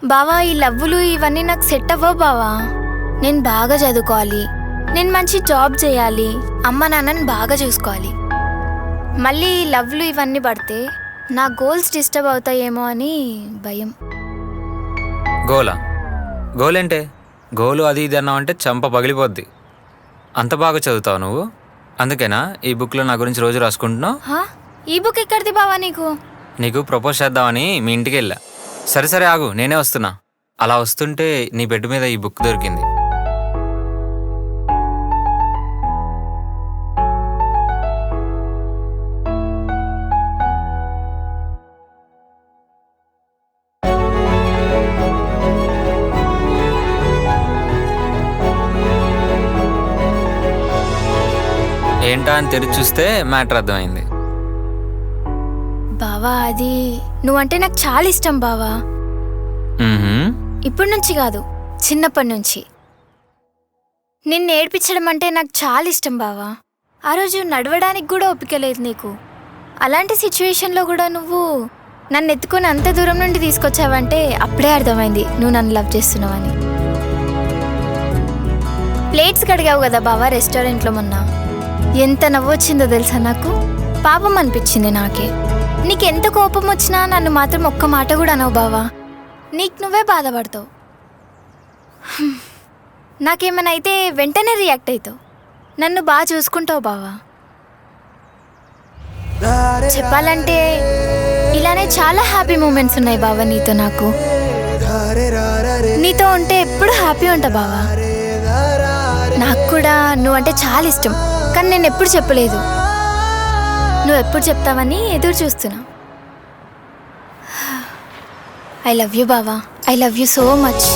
బావా ఈ లవ్వులు ఇవన్నీ నాకు సెట్ అవ్వవు బావా. నేను బాగా చదువుకోవాలి, నేను మంచి జాబ్ చేయాలి, అమ్మ నాన్నని బాగా చూసుకోవాలి. మళ్ళీ ఈ లవ్లు ఇవన్నీ పడితే నా గోల్స్ డిస్టర్బ్ అవుతాయేమో అని భయం. గోల్ ఏంటే? గోలు అది ఇది అన్నావంటే చంప పగిలిపోద్ది. అంత బాగా చదువుతావు నువ్వు, అందుకేనా ఈ బుక్లో నా గురించి రోజు రాసుకుంటున్నావు? ఈ బుక్ ఎక్కడిది బావా నీకు? నీకు ప్రపోజ్ చేద్దామని మీ ఇంటికి వెళ్ళా. సరే ఆగు, నేనే వస్తున్నా. అలా వస్తుంటే నీ బెడ్ మీద ఈ బుక్ దొరికింది. ఏంటా అని తెరిచి చూస్తే మ్యాటర్ అర్థమైంది. బావా అది నువ్వంటే నాకు చాలా ఇష్టం బావా. ఇప్పటి నుంచి కాదు, చిన్నప్పటి నుంచి. నిన్ను ఏడ్పించడం అంటే నాకు చాలా ఇష్టం బావా. ఆ రోజు నడవడానికి కూడా ఓపిక లేదు నీకు. అలాంటి సిచ్యువేషన్లో కూడా నువ్వు నన్ను ఎత్తుకొని అంత దూరం నుండి తీసుకొచ్చావంటే అప్పుడే అర్థమైంది నువ్వు నన్ను లవ్ చేస్తున్నావని. ప్లేట్స్ కడిగావు కదా బావా రెస్టారెంట్లో మొన్న, ఎంత నవ్వొచ్చిందో తెలుసా నాకు. పాపం అనిపించింది నాకే. నీకెంత కోపం వచ్చినా నన్ను మాత్రం ఒక్క మాట కూడా అనవు బావా. నీకు నువ్వే బాధపడతావు. నాకేమైనా అయితే వెంటనే రియాక్ట్ అవుతావు. నన్ను బాగా చూసుకుంటావు బావా. చెప్పాలంటే ఇలానే చాలా హ్యాపీ మూమెంట్స్ ఉన్నాయి బావా నీతో నాకు. నీతో ఉంటే ఎప్పుడు హ్యాపీ ఉంటా బావా. నాకు కూడా నువ్వంటే చాలా ఇష్టం, కానీ నేను ఎప్పుడు చెప్పలేదు. నువ్వు ఎప్పుడు చెప్తావని ఎదురు చూస్తున్నా. ఐ లవ్ యూ బావా, I love you so much.